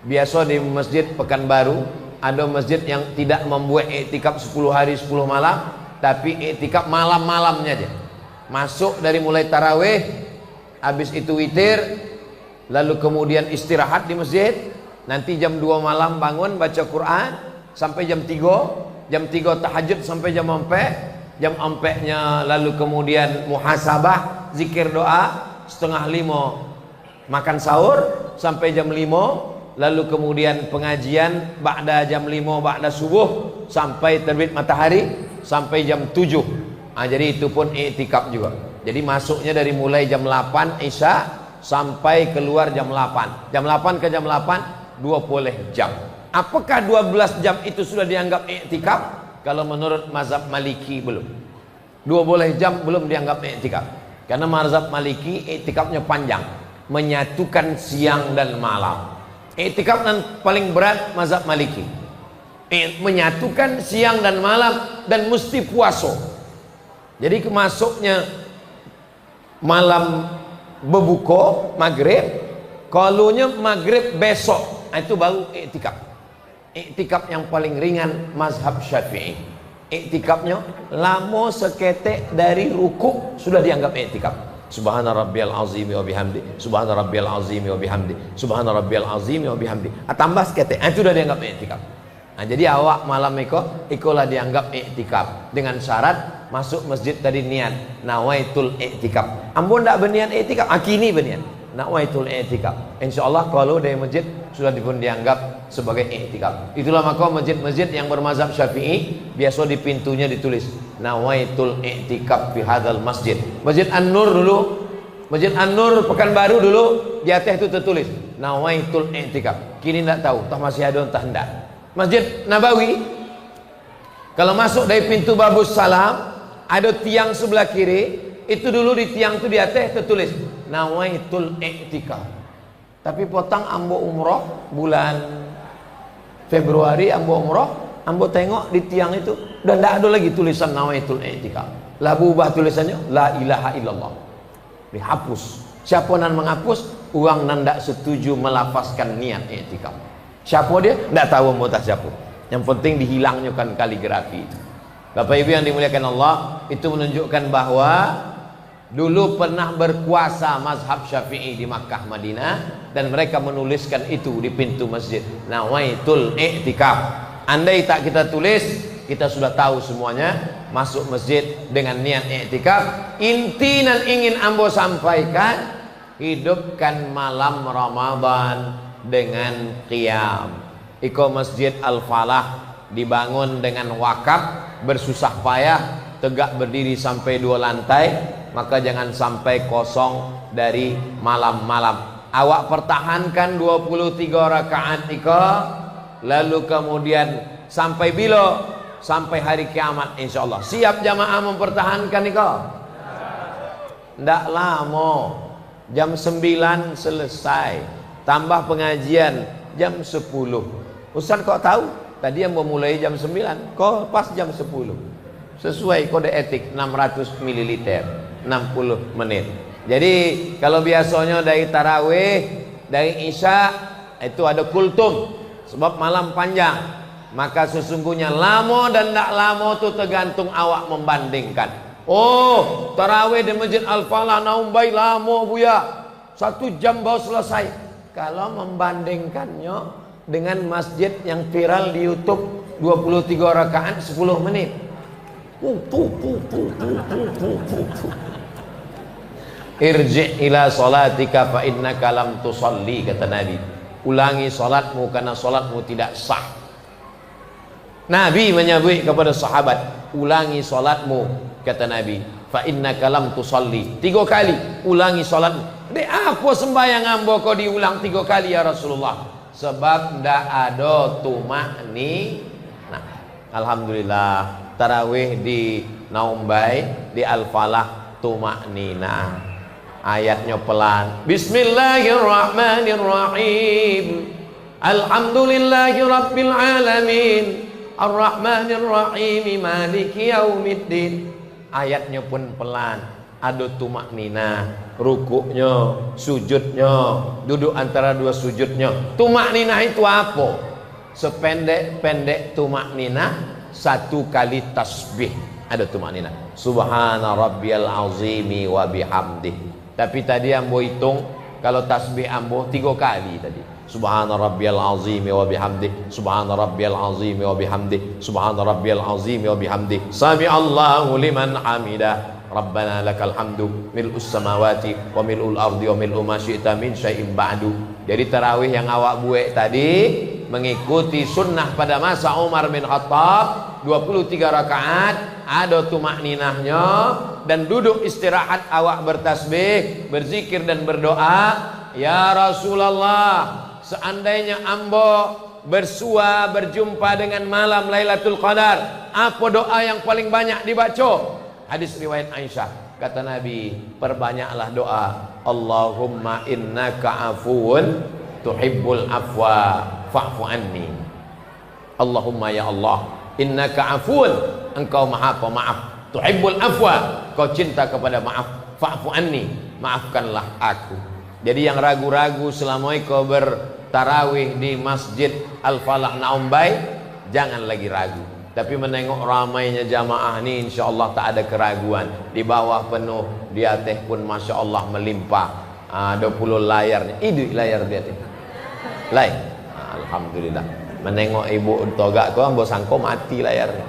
Biasa di Masjid Pekanbaru ada masjid yang tidak membuat iktikaf 10 hari 10 malam, tapi iktikaf malam-malamnya aja. Masuk dari mulai tarawih, habis itu witir, lalu kemudian istirahat di masjid, nanti jam 2 malam bangun baca Quran sampai jam 3, jam 3 tahajud sampai jam 4, jam 4-nya lalu kemudian muhasabah, zikir doa, setengah 5 makan sahur sampai jam 5, lalu kemudian pengajian ba'da jam 5 ba'da subuh sampai terbit matahari sampai jam 7. Jadi itu pun iktikaf juga. Jadi masuknya dari mulai jam 8 Isya sampai keluar jam 8. Jam 8 ke jam 8 20 jam. Apakah 12 jam itu sudah dianggap iktikaf? Kalau menurut mazhab Maliki belum. 20 jam belum dianggap iktikaf. Karena mazhab Maliki iktikafnya panjang, menyatukan siang dan malam. Iktikaf yang paling berat mazhab Maliki, menyatukan siang dan malam, dan mesti puasa. Jadi kemasuknya malam berbuka maghrib, kalunya maghrib besok, itu baru iktikaf. Iktikaf yang paling ringan mazhab Syafi'i. Iktikafnya lama seketek dari ruku sudah dianggap iktikaf. Subhana rabbiyal azim wa bihamdi, subhana rabbiyal azim wa bihamdi, subhana rabbiyal azim wa bihamdi. Tambah seketek, itu sudah dianggap iktikaf. Jadi awak malam ikolah dianggap iktikaf dengan syarat masuk masjid tadi niat nawaitul iktikaf. Ambon tak berniat iktikaf, kini berniat nawaitul iktikaf. Insyaallah kalau dari masjid sudah pun dianggap sebagai iktikaf. Itulah maka masjid-masjid yang bermazhab Syafi'i biasa di pintunya ditulis nawaitul iktikaf fi hadzal masjid. Masjid An-Nur dulu, Masjid An-Nur Pekanbaru dulu di atas itu tertulis nawaitul iktikaf. Kini tidak tahu, entah masih ada entah hendak. Masjid Nabawi kalau masuk dari pintu Babus Salam ada tiang sebelah kiri, itu dulu di tiang itu di atas tertulis nawaitul iktikaf. Tapi potang ambo umroh bulan Februari, ambo umroh, ambo tengok di tiang itu dan tidak ada lagi tulisan nawaitul iktikaf. Lah ubah tulisannya la ilaha illallah, dihapus. Siapa nan menghapus? Uang nan tidak setuju melafazkan niat iktikaf. Siapa dia? Tidak tahu, mau tak siapa. Yang penting dihilangnya kan kaligrafi. Bapak Ibu yang dimuliakan Allah, itu menunjukkan bahwa dulu pernah berkuasa mazhab Syafi'i di Makkah Madinah, dan mereka menuliskan itu di pintu masjid nawaitul iktikaf. Andai tak kita tulis, kita sudah tahu semuanya masuk masjid dengan niat iktikaf. Inti dan ingin ambo sampaikan, hidupkan malam Ramadan dengan qiyam. Iko Masjid Al-Falah dibangun dengan wakaf, bersusah payah, tegak berdiri sampai 2 lantai, maka jangan sampai kosong dari malam-malam. Awak pertahankan 23 rakaat iko, lalu kemudian sampai bila? Sampai hari kiamat insyaallah. Siap jamaah mempertahankan iko? Ndak lama, jam 9 selesai. Tambah pengajian jam 10. Ustaz kok tahu? Tadi yang memulai jam 9, kok pas jam 10. Sesuai kode etik 600 ml, 60 menit. Jadi kalau biasanya dari tarawih, dari isya itu ada kultum, sebab malam panjang. Maka sesungguhnya lama dan tidak lama itu tergantung awak membandingkan. Oh, tarawih di Masjid Al-Falah naum baik lama buya, 1 jam baru selesai. Kalau membandingkannya dengan masjid yang viral di YouTube 23 rakaat 10 menit. Irji' ila salatika fa innaka lam tusalli, kata Nabi. Ulangi salatmu karena salatmu tidak sah. Nabi menyebut kepada sahabat, ulangi salatmu, kata Nabi. fa innaka lam tusalli. 3 kali ulangi salat. Dek apa sembahyang ambo kau diulang 3 kali ya Rasulullah? Sebab ndak ada tumakni. Nah, alhamdulillah tarawih di Naumbai di Al-Falah tumaknina. Ayatnya pelan. Bismillahirrahmanirrahim. Alhamdulillahi rabbil alamin. Ar-Rahmanir-Rahim. Maliki yaumiddin. Ayatnya pun pelan. Ada tumaknina, rukuknya, sujudnya, duduk antara 2 sujudnya. Tumaknina itu apa? Sependek-pendek tumaknina 1 kali tasbih. Ada tumaknina. Subhana rabbiyal azimi wa bihamdih. Tapi tadi ambo hitung kalau tasbih ambo 3 kali tadi. Subhana rabbiyal azimi wa bihamdih. Subhana rabbiyal azimi wa bihamdih. Subhana rabbiyal azimi wa bihamdih. Sami Allahu liman hamidah. Rabbana lakal hamdu mil'us samawati wa mil'ul ardi wa mil'u ma syi'ta min syai'in ba'du. Jadi tarawih yang awak buat tadi mengikuti sunnah pada masa Umar bin Khattab 23 rakaat, ada tumakninahnya, dan duduk istirahat awak bertasbih, berzikir dan berdoa. Ya Rasulullah, seandainya ambo bersua berjumpa dengan malam Lailatul Qadar, apa doa yang paling banyak dibaca? Hadis riwayat Aisyah, kata Nabi, perbanyaklah doa, Allahumma innaka afuun tuhibbul afwa fa'fu anni. Allahumma ya Allah, innaka afuun, engkau maha pemaaf, tuhibbul afwa, kau cinta kepada maaf, fa'fu anni, maafkanlah aku. Jadi yang ragu-ragu selama kau bertarawih di Masjid Al-Falah Naumbai, jangan lagi ragu. Tapi menengok ramainya jamaah ni, insya-Allah tak ada keraguan. Di bawah penuh, di atas pun masya Allah melimpah. 20 layarnya, ini layar di atas. Lain. Alhamdulillah. Menengok ibu togak kau, ambo sangko mati layarnya.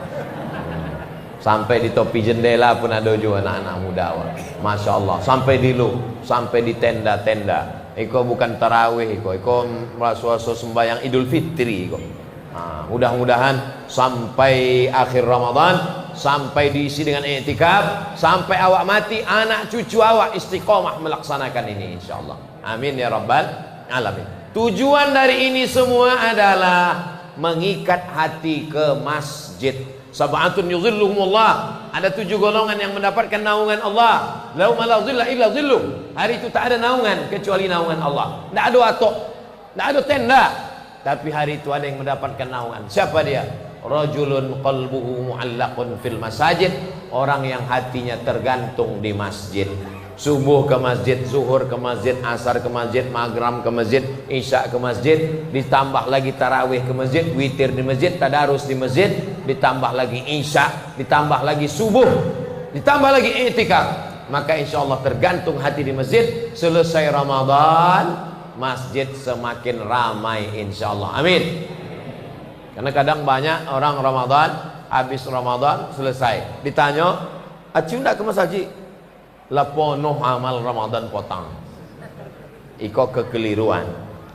Sampai di topi jendela pun ada juga anak-anak muda. Masya Allah. Sampai di sampai di tenda-tenda. Iko bukan tarawih, iko merasa sembahyang Idul Fitri. Mudah-mudahan sampai akhir Ramadan, sampai diisi dengan i'tikaf, sampai awak mati, anak cucu awak istiqomah melaksanakan ini insyaallah. Amin ya rabbal alamin. Tujuan dari ini semua adalah mengikat hati ke masjid. Sab'atun yuzilluhumullah. Ada 7 golongan yang mendapatkan naungan Allah. Lauma la zilla illa zilluh. Hari itu tak ada naungan kecuali naungan Allah. Tak ada atok, tak ada tenda. Tapi hari itu ada yang mendapatkan naungan. Siapa dia? Rajulun qalbuhu mu'allaqun fil masajid. Orang yang hatinya tergantung di masjid. Subuh ke masjid, zuhur ke masjid, asar ke masjid, maghrib ke masjid, isya ke masjid, ditambah lagi tarawih ke masjid, witir di masjid, tadarus di masjid, ditambah lagi isya, ditambah lagi subuh, ditambah lagi i'tikaf. Maka insya Allah tergantung hati di masjid. Selesai Ramadan, masjid semakin ramai insya Allah. Amin. Karena kadang banyak orang Ramadan, habis Ramadan selesai ditanya, acu ndak ke masjid? Lapono amal Ramadan potang. Iko kekeliruan.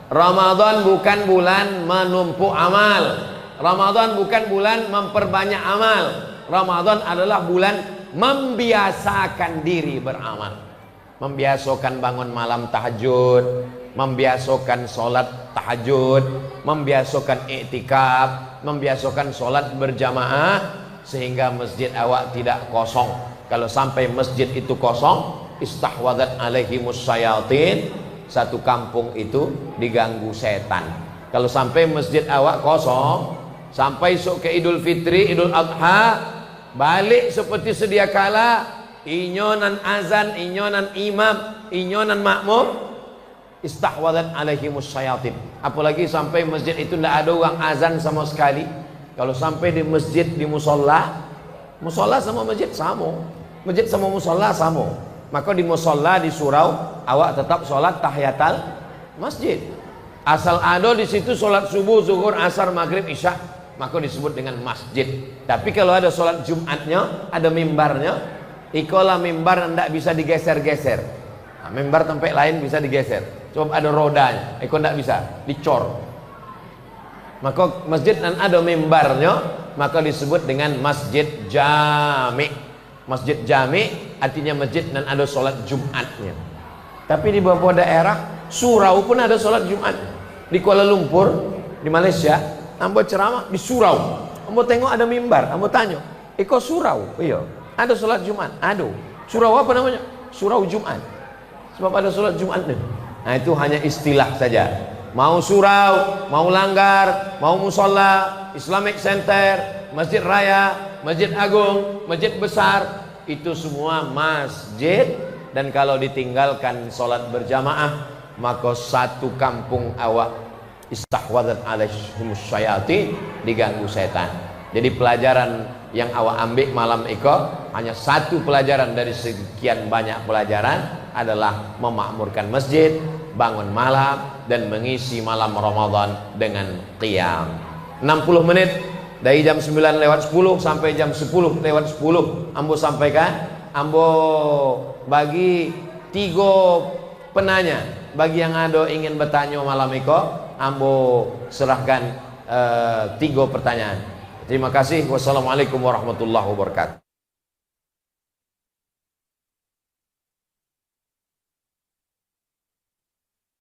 Ramadan bukan bulan menumpuk amal. Ramadan bukan bulan memperbanyak amal. Ramadan adalah bulan membiasakan diri beramal. Membiasakan bangun malam tahajud, membiasakan sholat tahajud, membiasakan i'tikaf, membiasakan sholat berjamaah, sehingga masjid awak tidak kosong. Kalau sampai masjid itu kosong, istahwadat alaihimus syayatin, satu kampung itu diganggu setan. Kalau sampai masjid awak kosong, sampai esok ke Idul Fitri, Idul Adha, balik seperti sedia kala, inyonan azan, inyonan imam, inyonan makmum, istahwadat alaihimus syayatin. Apalagi sampai masjid itu tidak ada orang azan sama sekali. Kalau sampai di masjid, di musola, musola sama masjid sama, masjid sama musola sama, maka di musola, di surau awak tetap sholat tahiyatul masjid. Asal ada di situ sholat subuh, zuhur, asar, maghrib, isya, maka disebut dengan masjid. Tapi kalau ada sholat Jumatnya, ada mimbarnya, ikolah mimbar tidak bisa digeser-geser. Nah, mimbar tempat lain bisa digeser, coba ada rodanya, iko tidak bisa dicor. Maka masjid dan ada mimbarnya, maka disebut dengan masjid jami. Masjid jami artinya masjid dan ada sholat Jumatnya. Tapi di beberapa daerah surau pun ada sholat Jumat. Di Kuala Lumpur, di Malaysia, ambo ceramah di surau. Ambo tengok ada mimbar, ambo tanya, "Iko surau?" "Iya." "Ada sholat Jumat?" "Ada." "Surau apa namanya?" "Surau Jumat." Sebab ada sholat Jumat nih. Nah, itu hanya istilah saja. Mau surau, mau langgar, mau musola, Islamic Center, masjid raya, masjid agung, masjid besar, itu semua masjid. Dan kalau ditinggalkan sholat berjamaah, maka satu kampung awak istahwadat alaihim syayatin, diganggu setan. Jadi pelajaran yang awak ambil malam iko hanya satu pelajaran dari sekian banyak pelajaran, adalah memakmurkan masjid, bangun malam, dan mengisi malam Ramadan dengan qiyam. 60 menit dari jam 9:10 sampai jam 10:10 ambo sampaikan. Ambo bagi 3 penanya. Bagi yang ada ingin bertanya malam iko, ambo serahkan 3 pertanyaan. Terima kasih. Wassalamualaikum warahmatullahi wabarakatuh.